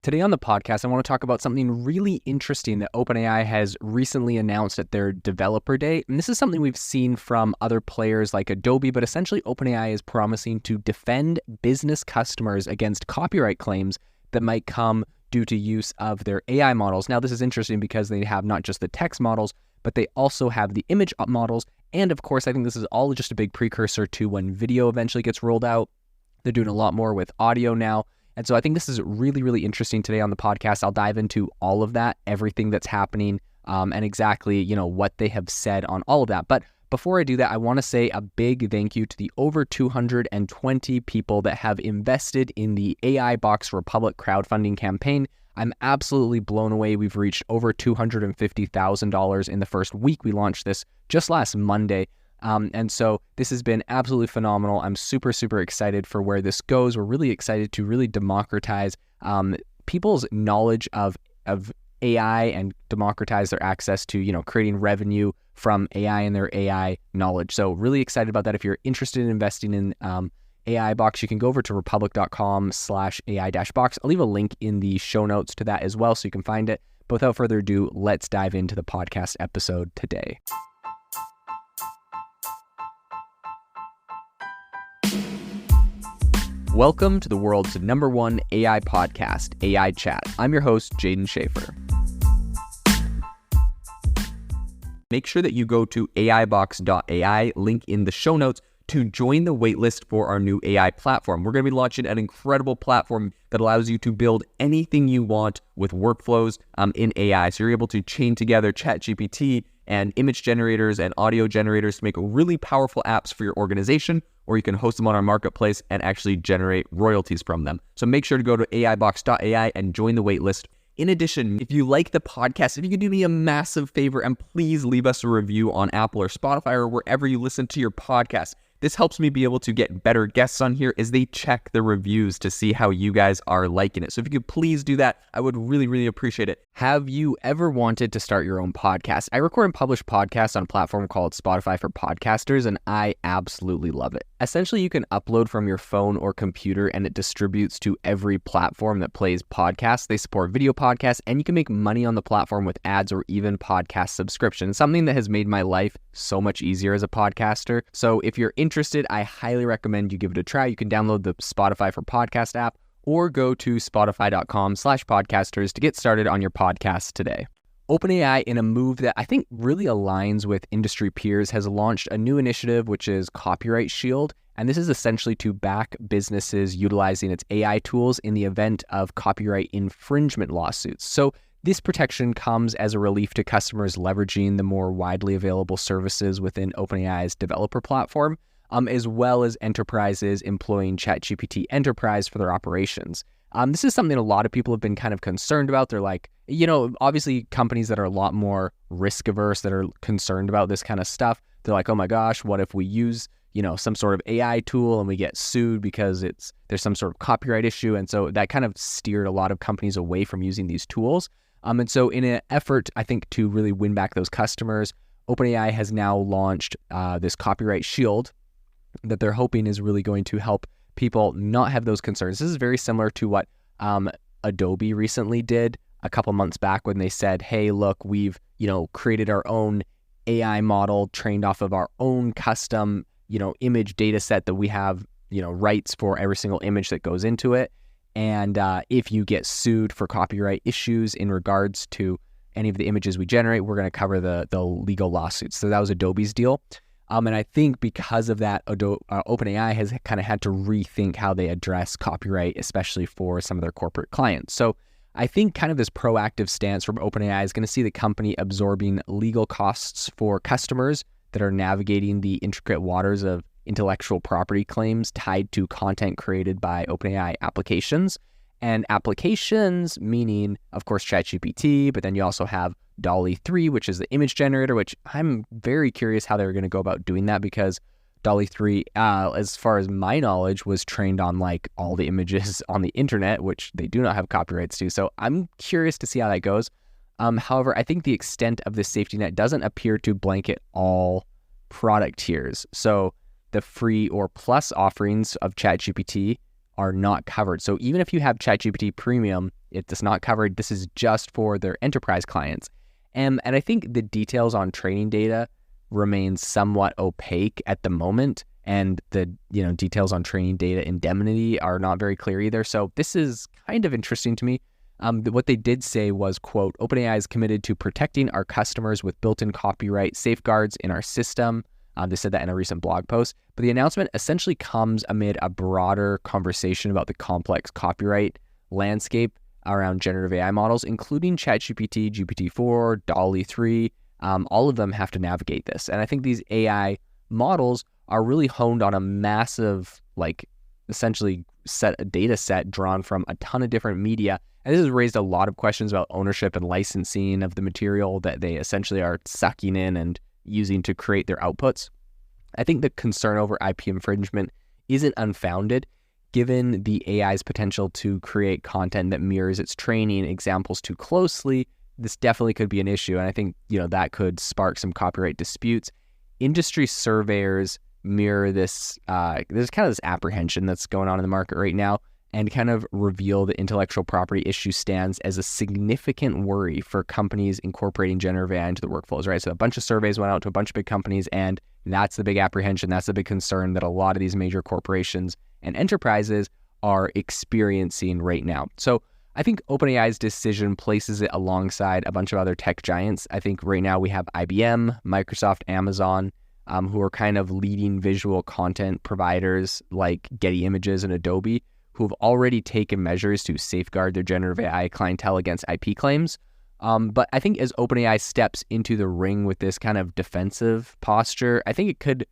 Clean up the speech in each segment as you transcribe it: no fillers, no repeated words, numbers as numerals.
Today on the podcast, I want to talk about something really interesting that OpenAI has recently announced at their developer day. And this is something we've seen from other players like Adobe, but essentially OpenAI is promising to defend business customers against copyright claims that might come due to use of their AI models. Now, this is interesting because they have not just the text models, but they also have the image models. And of course, I think this is all just a big precursor to when video eventually gets rolled out. They're doing a lot more with audio now. And so I think this is really, really interesting today on the podcast. I'll dive into all of that, everything that's happening, and exactly, what they have said on all of that. But before I do that, I want to say a big thank you to the over 220 people that have invested in the AI Box Republic crowdfunding campaign. I'm absolutely blown away. We've reached over $250,000 in the first week we launched this just last Monday. And so this has been absolutely phenomenal. I'm super, super excited for where this goes. We're really excited to really democratize people's knowledge of AI and democratize their access to, creating revenue from AI and their AI knowledge. So really excited about that. If you're interested in investing in AI Box, you can go over to republic.com/AI-box. I'll leave a link in the show notes to that as well so you can find it. But without further ado, let's dive into the podcast episode today. Welcome to the world's #1 AI podcast, AI Chat. I'm your host, Jaden Schaefer. Make sure that you go to aibox.ai, link in the show notes, to join the waitlist for our new AI platform. We're going to be launching an incredible platform that allows you to build anything you want with workflows in AI. So you're able to chain together ChatGPT and image generators and audio generators to make really powerful apps for your organization, or you can host them on our marketplace and actually generate royalties from them. So make sure to go to aibox.ai and join the waitlist. In addition, if you like the podcast, if you could do me a massive favor and please leave us a review on Apple or Spotify or wherever you listen to your podcast. This helps me be able to get better guests on here as they check the reviews to see how you guys are liking it. So if you could please do that, I would really, really appreciate it. Have you ever wanted to start your own podcast? I record and publish podcasts on a platform called Spotify for Podcasters, and I absolutely love it. Essentially, you can upload from your phone or computer, and it distributes to every platform that plays podcasts. They support video podcasts, and you can make money on the platform with ads or even podcast subscriptions, something that has made my life so much easier as a podcaster. So if you're interested, I highly recommend you give it a try. You can download the Spotify for Podcast app or go to spotify.com/podcasters to get started on your podcast today. OpenAI, in a move that I think really aligns with industry peers, has launched a new initiative, which is Copyright Shield. And this is essentially to back businesses utilizing its AI tools in the event of copyright infringement lawsuits. So this protection comes as a relief to customers leveraging the more widely available services within OpenAI's developer platform, as well as enterprises employing ChatGPT Enterprise for their operations. This is something a lot of people have been kind of concerned about. They're like, obviously companies that are a lot more risk averse, that are concerned about this kind of stuff, they're like, oh my gosh, what if we use some sort of AI tool and we get sued because there's some sort of copyright issue? And so that kind of steered a lot of companies away from using these tools. And so in an effort, I think, to really win back those customers, OpenAI has now launched this Copyright Shield that they're hoping is really going to help people not have those concerns. This is very similar to what Adobe recently did a couple months back when they said, hey, look, we've, created our own AI model trained off of our own custom, image data set that we have, rights for every single image that goes into it. And if you get sued for copyright issues in regards to any of the images we generate, we're going to cover the legal lawsuits. So that was Adobe's deal. And I think because of that, OpenAI has kind of had to rethink how they address copyright, especially for some of their corporate clients. So I think kind of this proactive stance from OpenAI is going to see the company absorbing legal costs for customers that are navigating the intricate waters of intellectual property claims tied to content created by OpenAI applications. And applications meaning, of course, ChatGPT, but then you also have DALL-E 3, which is the image generator, which I'm very curious how they're going to go about doing that, because DALL-E 3, as far as my knowledge, was trained on like all the images on the internet, which they do not have copyrights to. So I'm curious to see how that goes. However, I think the extent of this safety net doesn't appear to blanket all product tiers. So the free or plus offerings of ChatGPT are not covered. So even if you have ChatGPT Premium, It's not covered. This is just for their enterprise clients. And I think the details on training data remain somewhat opaque at the moment. And the details on training data indemnity are not very clear either. So this is kind of interesting to me. What they did say was, quote, OpenAI is committed to protecting our customers with built-in copyright safeguards in our system. They said that in a recent blog post. But the announcement essentially comes amid a broader conversation about the complex copyright landscape around generative AI models, including ChatGPT, GPT-4, DALL-E 3. All of them have to navigate this. And I think these AI models are really honed on a massive, essentially a data set drawn from a ton of different media. And this has raised a lot of questions about ownership and licensing of the material that they essentially are sucking in and using to create their outputs. I think the concern over IP infringement isn't unfounded, given the AI's potential to create content that mirrors its training examples too closely. This definitely could be an issue, and I think that could spark some copyright disputes. Industry surveyors mirror this. There's kind of this apprehension that's going on in the market right now, and kind of reveal the intellectual property issue stands as a significant worry for companies incorporating generative AI into the workflows, right? So a bunch of surveys went out to a bunch of big companies, and that's the big apprehension. That's the big concern that a lot of these major corporations and enterprises are experiencing right now. So I think OpenAI's decision places it alongside a bunch of other tech giants. I think right now we have IBM, Microsoft, Amazon, who are kind of leading visual content providers like Getty Images and Adobe, who have already taken measures to safeguard their generative AI clientele against IP claims. But I think as OpenAI steps into the ring with this kind of defensive posture, I think it could,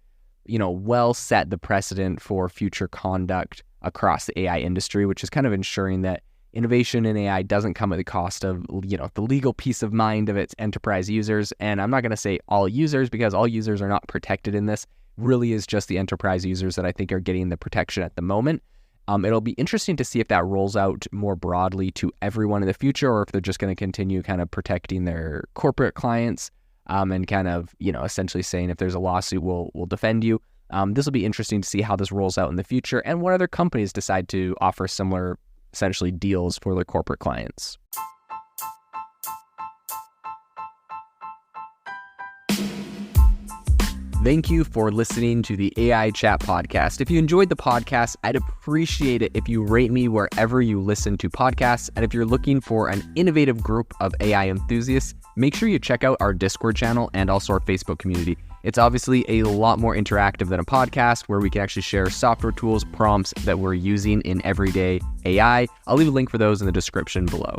well set the precedent for future conduct across the AI industry, which is kind of ensuring that innovation in AI doesn't come at the cost of, the legal peace of mind of its enterprise users. And I'm not going to say all users, because all users are not protected in this. Really is just the enterprise users that I think are getting the protection at the moment. It'll be interesting to see if that rolls out more broadly to everyone in the future, or if they're just going to continue kind of protecting their corporate clients and kind of, essentially saying if there's a lawsuit, we'll defend you. This will be interesting to see how this rolls out in the future and what other companies decide to offer similar, essentially, deals for their corporate clients. Thank you for listening to the AI Chat Podcast. If you enjoyed the podcast, I'd appreciate it if you rate me wherever you listen to podcasts. And if you're looking for an innovative group of AI enthusiasts, make sure you check out our Discord channel and also our Facebook community. It's obviously a lot more interactive than a podcast, where we can actually share software tools, prompts that we're using in everyday AI. I'll leave a link for those in the description below.